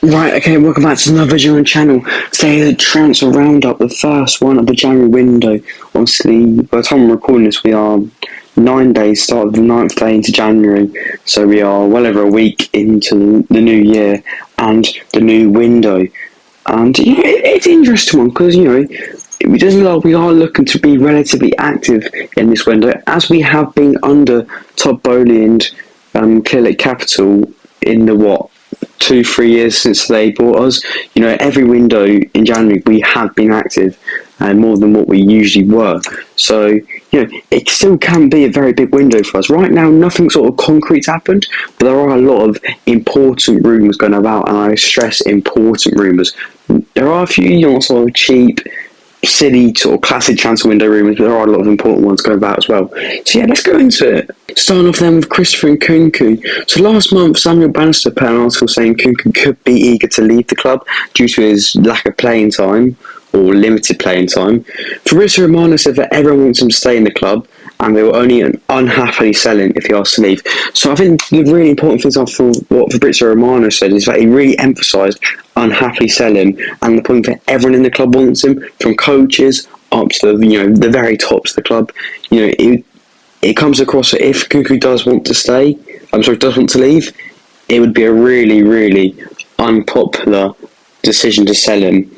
Right, okay, welcome back to another video on the channel. Today the transfer roundup, the first one of the January window. Obviously, by the time I'm recording this, we are 9 days, start of the 9th day into January. So we are well over a week into the new year and the new window. And, it's an interesting one because, it does look like we are looking to be relatively active in this window, as we have been under Todd Bowley and Clear Lake Capital in the 2-3 years since they bought us. Every window in January we have been active, and more than what we usually were. So it still can be a very big window for us. Right now nothing sort of concrete's happened, but there are a lot of important rumours going about, and I stress important rumours. There are a few sort of cheap, silly sort of classic transfer window rumours, but there are a lot of important ones going about as well. So let's go into it. Starting off then with Christopher Nkunku. So last month, Samuel Bannister put an article saying Nkunku could be eager to leave the club due to his lack of playing time, or limited playing time. Fabrizio Romano said that everyone wants him to stay in the club, and they will only unhappily sell him if he asks to leave. So I think the really important things for what Fabrizio Romano said is that he really emphasised unhappily selling, and the point that everyone in the club wants him, from coaches up to the very tops of the club. It comes across that if Nkunku does want to leave, it would be a really, really unpopular decision to sell him.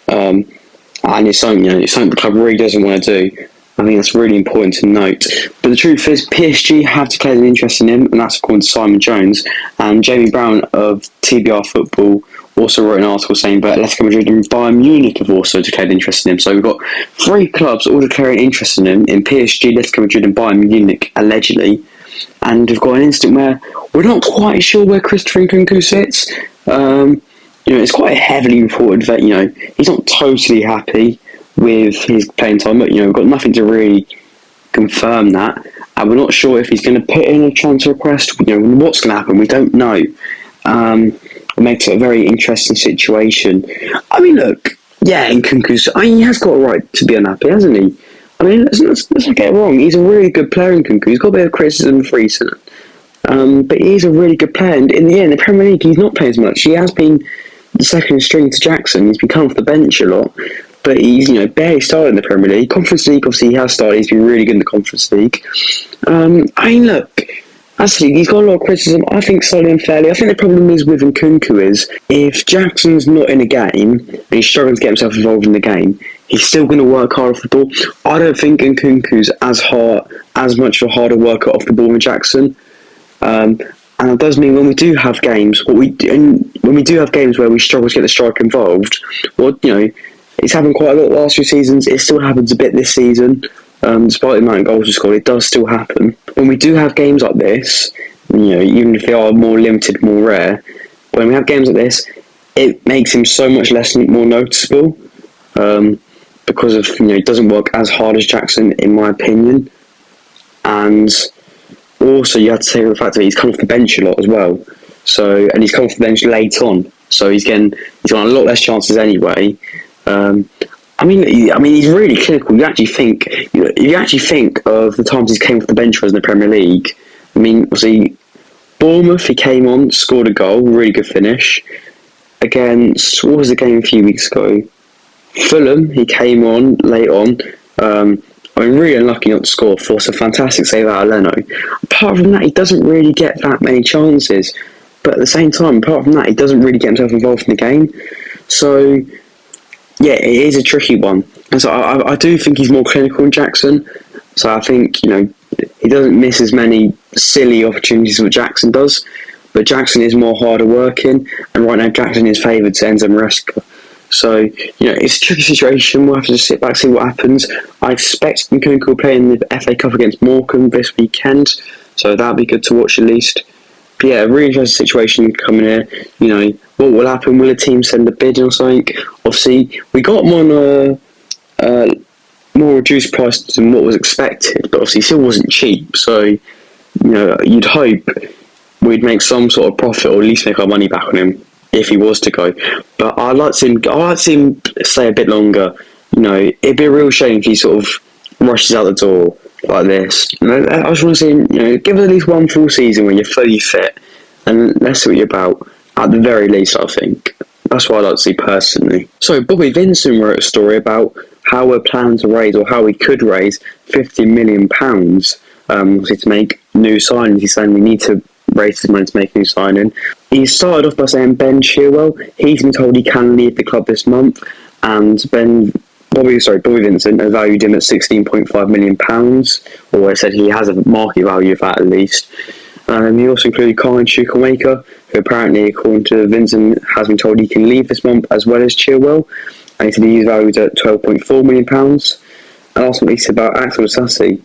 And it's something the club really doesn't want to do. I think that's really important to note. But the truth is, PSG have declared an interest in him, and that's according to Simon Jones. And Jamie Brown of TBR Football also wrote an article saying that Atletico Madrid and Bayern Munich have also declared interest in him. So we've got 3 clubs all declaring interest in him, in PSG, Atletico Madrid and Bayern Munich, allegedly. And we've got an instant where we're not quite sure where Christopher Nkunku sits. It's quite heavily reported that, he's not totally happy with his playing time, but, we've got nothing to really confirm that. And we're not sure if he's going to put in a transfer request. What's going to happen, we don't know. It makes it a very interesting situation. Look, Nkunku's, he has got a right to be unhappy, hasn't he? Let's not get it wrong. He's a really good player, Nkunku. He's got a bit of criticism for recent. But he's a really good player. And in the Premier League, he's not playing as much. He has been the second string to Jackson. He's been coming off the bench a lot. But he's, barely started in the Premier League. Conference League, obviously, he has started. He's been really good in the Conference League. Look, actually, he's got a lot of criticism. I think solely unfairly. I think the problem is with Nkunku is, if Jackson's not in a game and he's struggling to get himself involved in the game, he's still going to work hard off the ball. I don't think Nkunku's as much of a harder worker off the ball than Jackson. And it does mean when we do have games, when we do have games where we struggle to get the striker involved, it's happened quite a lot the last few seasons. It still happens a bit this season. Despite the amount of goals we scored, it does still happen. When we do have games like this, even if they are more limited, more rare, when we have games like this, it makes him so much more noticeable, because of he doesn't work as hard as Jackson, in my opinion. And also, you have to take the fact that he's come off the bench a lot as well. So, and he's come off the bench late on, so he's got a lot less chances anyway. He's really clinical. You actually think of the times he's came off the bench for us in the Premier League. Obviously, Bournemouth, he came on, scored a goal, really good finish. Against, what was the game a few weeks ago? Fulham, he came on late on. Really unlucky not to score. Forced a fantastic save out of Leno. Apart from that, he doesn't really get that many chances. But at the same time, apart from that, he doesn't really get himself involved in the game. So, it is a tricky one. And so I do think he's more clinical than Jackson. So I think, he doesn't miss as many silly opportunities as what Jackson does. But Jackson is more harder working. And right now, Jackson is favoured to Enzo Maresca. So, it's a tricky situation. We'll have to just sit back, see what happens. I expect Nkunku will play in the FA Cup against Morecambe this weekend. So that'll be good to watch at least. But a really interesting situation coming here. What will happen? Will a team send a bid or something? Obviously, we got him on a more reduced price than what was expected, but obviously, he still wasn't cheap. So, you'd hope we'd make some sort of profit, or at least make our money back on him if he was to go. But I'd like to see him stay a bit longer. It'd be a real shame if he sort of rushes out the door like this. I just want to see him, give it at least one full season when you're fully fit, and let's see what you're about, at the very least, I think. That's what I'd like to see personally. So Bobby Vincent wrote a story about how we're planning to raise, or how we could raise £50 million to make new signings. He's saying we need to raise this money to make a new signing. He started off by saying Ben Chilwell, he's been told he can leave the club this month, and Bobby Vincent has valued him at £16.5 million, or I said he has a market value of that at least. He also included Colin Chukwuemeka, who apparently, according to Vincent, has been told he can leave this month, as well as Chilwell, and he said he's valued at £12.4 million. And ultimately, he said about Axel Disasi.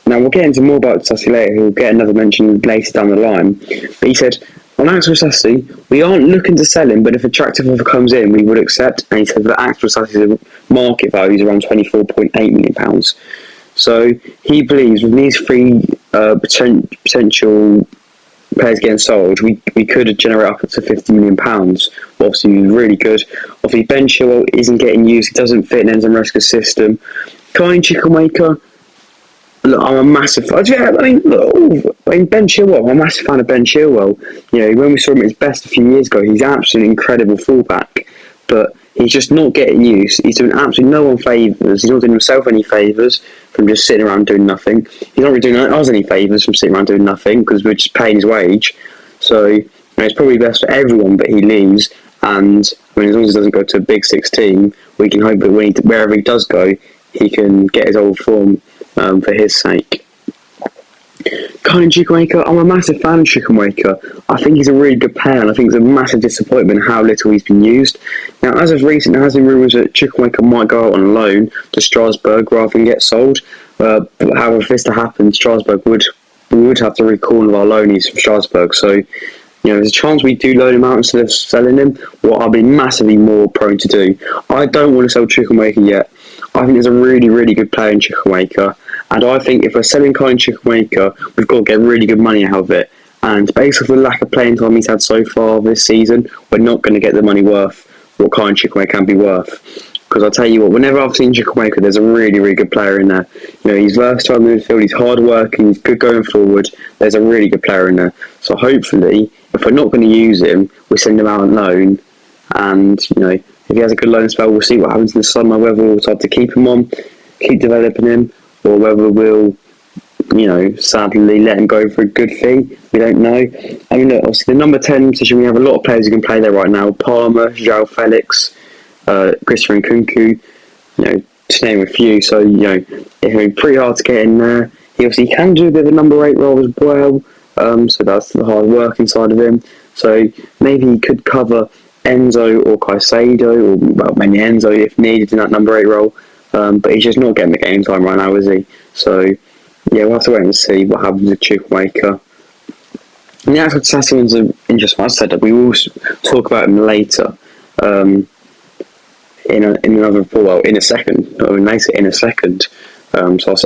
Now, we'll get into more about Disasi later, who'll get another mention later down the line. But he said, on Axel Disasi, we aren't looking to sell him, but if attractive offer comes in, we would accept. And he said that Axel Disasi's market value is around £24.8 million. So he believes with these three potential players getting sold, we could generate up to £50 million. Obviously, really good. Obviously, Ben Chilwell isn't getting used. He doesn't fit in Enzo Maresca's system. Colin Chukwuemeka, look, I'm a massive fan. Ben Chilwell, I'm a massive fan of Ben Chilwell. You know, when we saw him at his best a few years ago, he's an absolutely incredible fullback. But he's just not getting used. He's doing absolutely no one favours. He's not doing himself any favours from just sitting around doing nothing. He's not really doing us any favours from sitting around doing nothing, because we're just paying his wage. So, you know, it's probably best for everyone that he leaves. And I mean, as long as he doesn't go to a Big Six team, we can hope that wherever he does go, he can get his old form for his sake. Colin Chukwuemeka, I'm a massive fan of Chukwuemeka. I think he's a really good player, and I think it's a massive disappointment how little he's been used. Now, as of recent, there has been rumours that Chukwuemeka might go out on loan to Strasbourg rather than get sold. However, if this to happen, Strasbourg we would have to recall one of our loanees from Strasbourg. So, you know, there's a chance we do loan him out instead of selling him, what I'll be massively more prone to do. I don't want to sell Chukwuemeka yet. I think there's a really, really good player in Chukwuemeka. And I think if we're selling Colin Chukwuemeka, we've got to get really good money out of it. And based off the lack of playing time he's had so far this season, we're not going to get the money worth what Colin Chukwuemeka can be worth. Because I'll tell you what, whenever I've seen Chukwuemeka, there's a really, really good player in there. You know, he's versatile in the midfield, he's hard working, he's good going forward. There's a really good player in there. So hopefully, if we're not going to use him, we send him out on loan. And, you know, if he has a good loan spell, we'll see what happens in the summer, whether we'll decide to keep him on, keep developing him, or whether we'll, you know, sadly let him go for a good fee. We don't know. I mean, look, obviously the number 10 position, we have a lot of players who can play there right now. Palmer, João Felix, Christopher Nkunku, you know, to name a few. So, you know, it'll be pretty hard to get in there. He obviously can do a bit of a number 8 role as well. So that's the hard working side of him. So maybe he could cover Enzo or Caicedo, or well, mainly Enzo if needed in that number 8 role. But he's just not getting the game time right now, is he? So, yeah, we'll have to wait and see what happens with Chukwuemeka. And the actual Disasi one's an interesting one. I said that we will talk about him later. In another report, well, in a second. So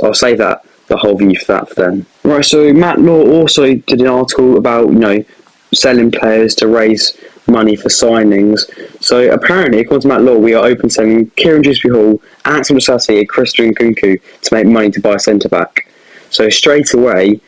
I'll save that, the whole view for that for then. Right, so Matt Law also did an article about, you know, selling players to raise money for signings. So apparently, according to Matt Law, we are open selling Kieran Dewsbury-Hall, Axel Disasi and Christopher Nkunku to make money to buy a centre-back. So straight away,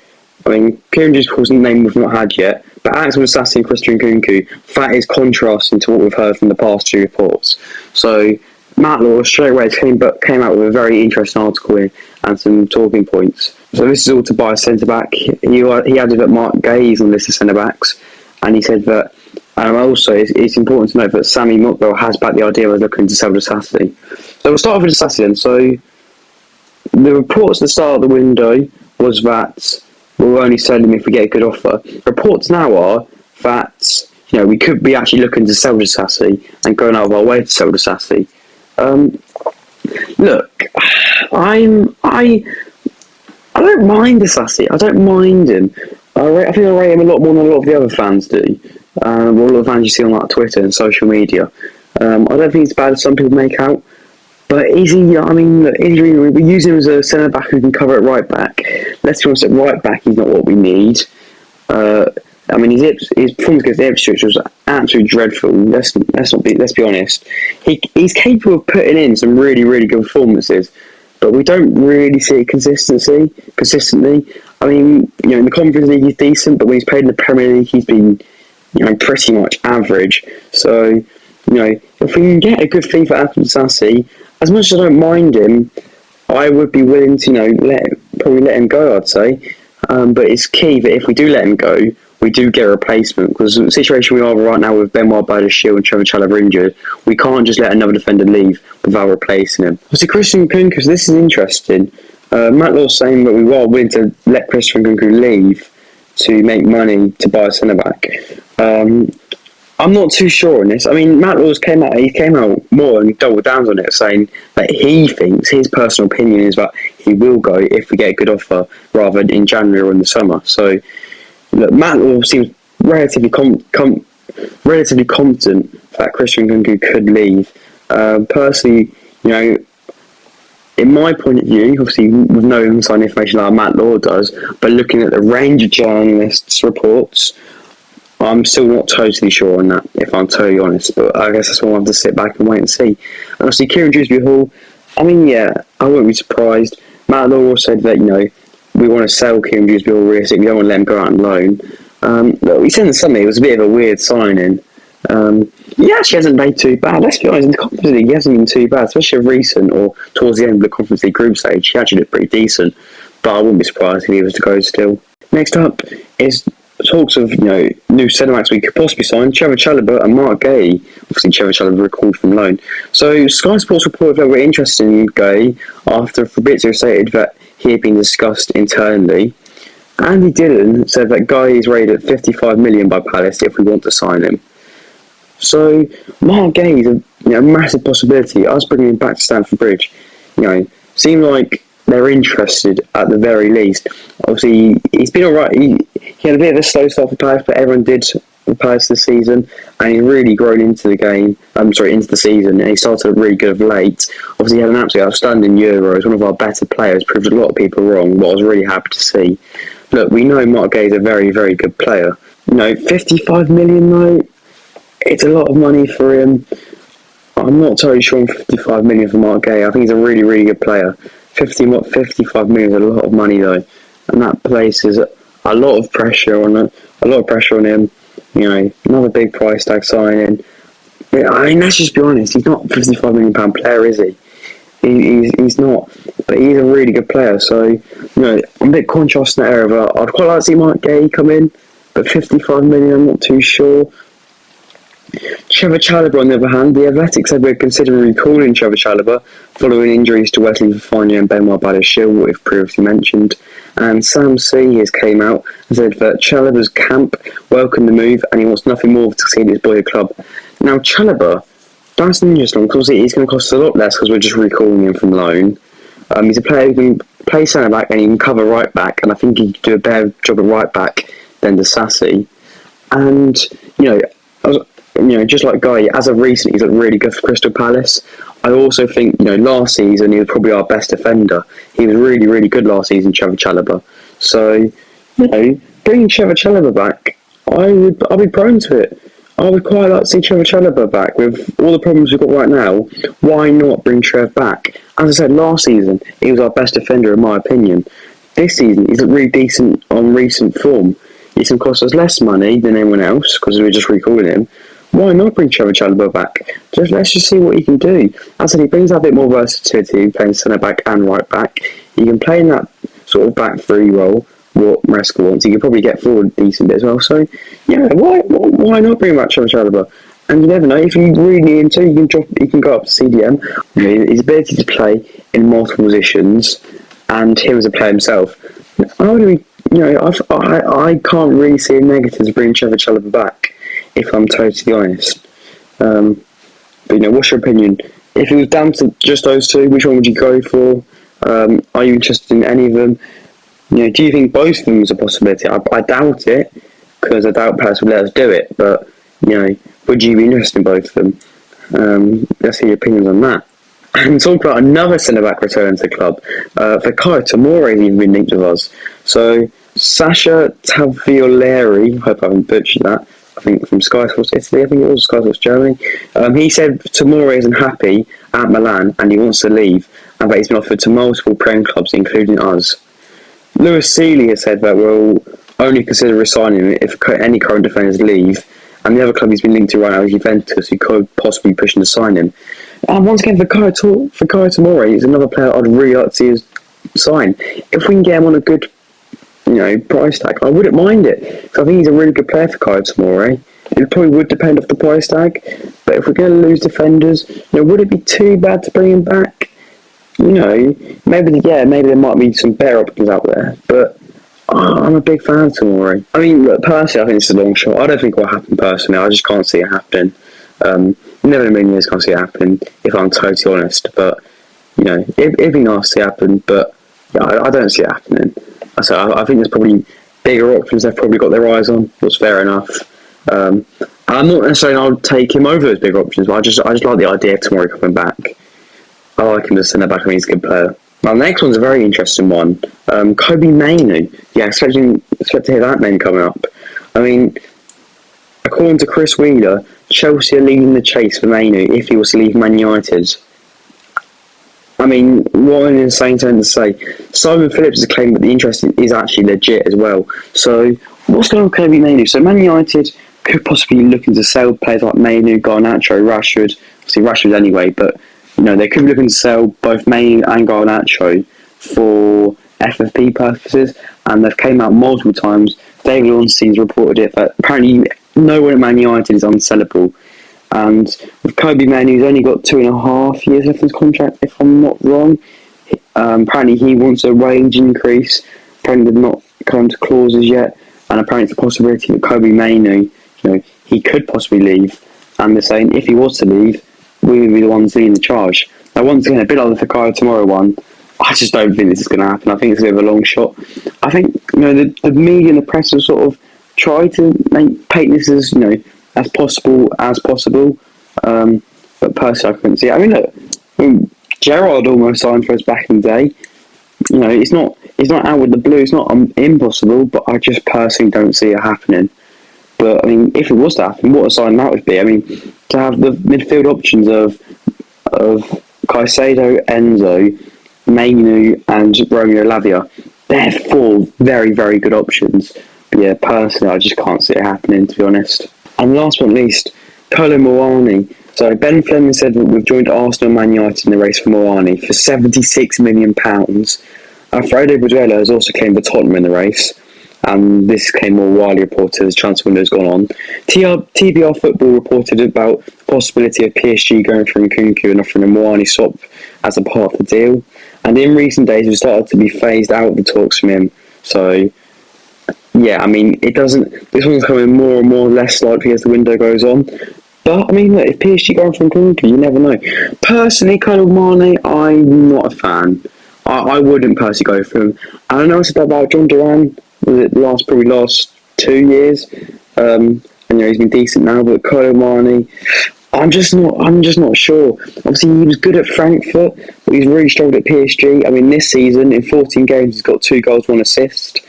I mean, Kieran Dewsbury-Hall's name we've not had yet, but Axel Disasi and Christopher Nkunku, that is contrasting to what we've heard from the past 2 reports. So Matt Law straight away came out with a very interesting article here and some talking points. So this is all to buy a centre-back. He added that Mark Guehi's on the list of centre-backs, and he said that also, it's important to note that Sammy Mokbel has backed the idea of looking to sell Disasi. So we'll start off with Disasi then. So the reports at the start of the window was that we'll only sell him if we get a good offer. Reports now are that, you know, we could be actually looking to sell Disasi and going out of our way to sell Disasi. Look, I don't mind Disasi. I don't mind him. I think I rate him a lot more than a lot of the other fans do. A lot of fans you see on like Twitter and social media. I don't think it's bad as some people make out. But is he? I mean, we use him as a centre back who can cover at right back. Let's be honest, at right back he's not what we need. I mean, his performance against Ipswich was absolutely dreadful. Let's be honest. He's capable of putting in some really, really good performances, but we don't really see it consistently. I mean, you know, in the Conference League he's decent, but when he's played in the Premier League, he's been pretty much average. So, if we can get a good fee for Anthony Sassy, as much as I don't mind him, I would be willing to, probably let him go, I'd say. But it's key that if we do let him go, we do get a replacement, because the situation we are right now with Benoit Badiashile and Trevor Chalobah injured, we can't just let another defender leave without replacing him. Obviously, Christopher Nkunku, so this is interesting. Matt Law's saying that we are willing to let Christopher Nkunku leave to make money to buy a centre-back. I'm not too sure on this. I mean, Matt Laws came out more and doubled down on it, saying that he thinks, his personal opinion is that he will go if we get a good offer, rather than in January or in the summer. So, look, Matt Laws seems relatively confident that Christian Nkunku could leave. Personally, in my point of view, obviously with no inside information like Matt Law does, but looking at the range of journalists' reports, I'm still not totally sure on that, if I'm totally honest, but I guess that's why I have to sit back and wait and see. And obviously, Kieran Dewsbury-Hall, I wouldn't be surprised. Matt Law said that, we want to sell Kieran Dewsbury-Hall realistically, we don't want to let him go out on loan. Look, we said in the summer it was a bit of a weird signing. He actually hasn't played too bad. Let's be honest, in the Conference League, he hasn't been too bad, especially recent or towards the end of the Conference League group stage. He actually looked pretty decent, but I wouldn't be surprised if he was to go still. Next up is talks of new centre-backs we could possibly sign: Trevor Chalobah and Mark Guehi. Obviously, Trevor Chalobah recalled from loan. So Sky Sports reported that we're interested in Guehi after Fabrizio stated that he had been discussed internally. Andy Dillon said that Guehi is rated at 55 million by Palace if we want to sign him. So Mark Guehi is a massive possibility. Us bringing him back to Stamford Bridge, seem like they're interested at the very least. Obviously, he's been alright. He had a bit of a slow start for Palace, but everyone did for Palace this season, and he's really grown into the game. Into the season, and he started really good of late. Obviously, he had an absolutely outstanding Euro. He's one of our better players. Proved a lot of people wrong, but I was really happy to see. Look, we know Mark Guehi is a very, very good player. 55 million though, it's a lot of money for him. I'm not totally sure on 55 million for Mark Guehi. I think he's a really, really good player. 55 million is a lot of money though, and that places a lot of pressure on him. Another big price tag signing. Let's just be honest. He's not a £55 million player, is he? He's not, but he's a really good player. So, I'm a bit conscious in that area. But I'd quite like to see Mark Guehi come in, but 55 million, I'm not too sure. Trevor Chalobah, on the other hand, the Athletic said we're considering recalling Trevor Chalobah following injuries to Wesley Fofana and Benoit Badiashile, what we've previously mentioned. And Sam C has came out and said that Chalobah's camp welcomed the move and he wants nothing more to see his boyhood club. Now, Chalobah, that's an interesting one, because he's going to cost a lot less because we're just recalling him from loan. He's a player who can play centre back and he can cover right back, and I think he could do a better job at right back than the Sassy. And just like Guy, as of recent, he's looked really good for Crystal Palace. I also think, last season he was probably our best defender. He was really, really good last season, Trevor Chalobah. So, bringing Trevor Chalobah back, I'd be prone to it. I would quite like to see Trevor Chalobah back. With all the problems we've got right now, why not bring Trev back? As I said, last season, he was our best defender in my opinion. This season, he's looked really decent on recent form. He's going to cost us less money than anyone else, because we're just recalling him. Why not bring Trevor Chalobah back? Let's just see what he can do. As I said, he brings out a bit more versatility, playing centre back and right back. He can play in that sort of back three role, what Maresca wants. He can probably get forward decent bit as well. So, why not bring back Trevor Chalobah? And you never know, if you really need him to, he can go up to CDM. His ability to play in multiple positions, and him as a player himself. I can't really see a negative to bring Trevor Chalobah back, if I'm totally honest. But what's your opinion? If it was down to just those two, which one would you go for? Are you interested in any of them? Do you think both of them is a possibility? I doubt it, because I doubt Palace would let us do it. But would you be interested in both of them? Let's hear your opinions on that. And talk about another centre-back return to the club. Fikayo Tomori has even been linked with us. So Sasha Tavioleri, I hope I haven't butchered that, I think from Sky Sports Italy, I think it was Sky Sports Germany. He said Tomori isn't happy at Milan and he wants to leave, and that he's been offered to multiple Prem clubs, including us. Lewis Seeley has said that we'll only consider resigning him if any current defenders leave, And the other club he's been linked to right now is Juventus, who could possibly be pushing to sign him. And once again, for Kai Tomori, he's another player I'd really like to see us sign. If we can get him on a good, price tag, I wouldn't mind it. Because I think he's a really good player for Kai Tomori. It probably would depend off the price tag. But if we're going to lose defenders, would it be too bad to bring him back? Maybe there might be some better options out there. But I'm a big fan of Tomori. I mean, look, personally, I think it's a long shot. I don't think it will happen personally. I just can't see it happening. Never in a million years can't see it happen, if I'm totally honest. But, it'd be nice to see it happen. But, I don't see it happening. So I think there's probably bigger options they've probably got their eyes on. That's fair enough. And I'm not necessarily I'll take him over those bigger options, but I just like the idea of Tomori coming back. I like him to send back. I mean, he's a good player. Now, the next one's a very interesting one. Kobbie Mainoo. Yeah, expect to hear that name coming up. I mean, according to Chris Wheeler, Chelsea are leading the chase for Mainoo if he was to leave Man United. I mean, what an insane thing to say. Simon Phillips has claimed that the interest is actually legit as well. So, what's going on with Kobbie Mainoo? So, Man United could possibly be looking to sell players like Mainoo, Garnacho, Rashford. Obviously, Rashford anyway, but they could be looking to sell both Mainoo and Garnacho for FFP purposes, and they've came out multiple times. David Ornstein's reported it, that apparently no one at Man United is unsellable. And with Kobbie Mainoo, he's only got 2.5 years left in his contract, if I'm not wrong. Apparently he wants a wage increase. Apparently they've not come to clauses yet. And apparently it's a possibility that Kobbie Mainoo, he could possibly leave. And they're saying if he was to leave, we would be the ones leading the charge. Now once again, a bit like the Fikayo Tomorrow one, I just don't think this is going to happen. I think it's a bit of a long shot. I think, the media and the press have sort of tried to paint this as, as possible. But personally, I couldn't see it. I mean, look, Gerrard almost signed for us back in the day. It's not out with the blue. It's not impossible, but I just personally don't see it happening. But I mean, if it was to happen, what a sign that would be. I mean, to have the midfield options of Caicedo, Enzo, Mainoo, and Romeo Lavia, they're 4 very, very good options. But yeah, personally, I just can't see it happening, to be honest. And last but not least, Muani. So Ben Fleming said that we've joined Arsenal and Man United in the race for Muani for £76 million. Alfredo Brizuela has also claimed for Tottenham in the race, and this came more widely reported as the transfer window has gone on. TBR Football reported about the possibility of PSG going for Nkunku and offering a Muani swap as a part of the deal. And in recent days, we've started to be phased out of the talks from him. So, yeah, I mean, this one's becoming more and more less likely as the window goes on. But, I mean, look, if PSG going for Nkunku, you never know. Personally, Muani, I'm not a fan. I wouldn't personally go for him. And I know it's about John Duran, probably last 2 years. And he's been decent now, but Muani, I'm just not sure. Obviously, he was good at Frankfurt, but he's really struggled at PSG. I mean, this season, in 14 games, he's got 2 goals, 1 assist.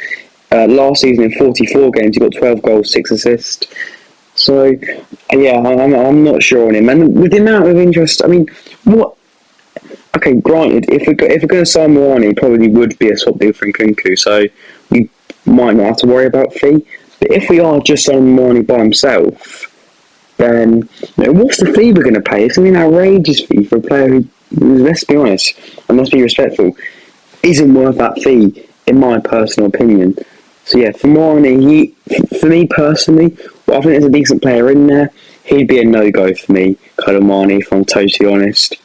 Last season, in 44 games, he got 12 goals, 6 assists. So, yeah, I'm not sure on him. And with the amount of interest, I mean, what? Okay, granted, if we're going to sign Muani, it probably would be a swap deal for Nkunku, so we might not have to worry about fee. But if we are just signing Muani by himself, then what's the fee we're going to pay? It's going to be an outrageous fee for a player who, let's be honest, and let's be respectful, isn't worth that fee, in my personal opinion. So yeah, for Muani, for me personally, I think there's a decent player in there. He'd be a no-go for me, Muani, if I'm totally honest.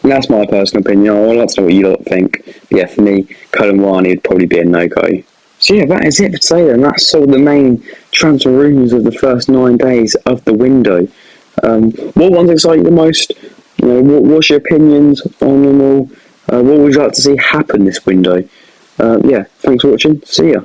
That's my personal opinion. I'd like to know what you lot think. But yeah, for me, Muani would probably be a no-go. So yeah, that is it for today then. That's sort of the main transfer rumours of the first 9 days of the window. What ones excite you the most? What's your opinions on them all? What would you like to see happen this window? Yeah, thanks for watching. See ya.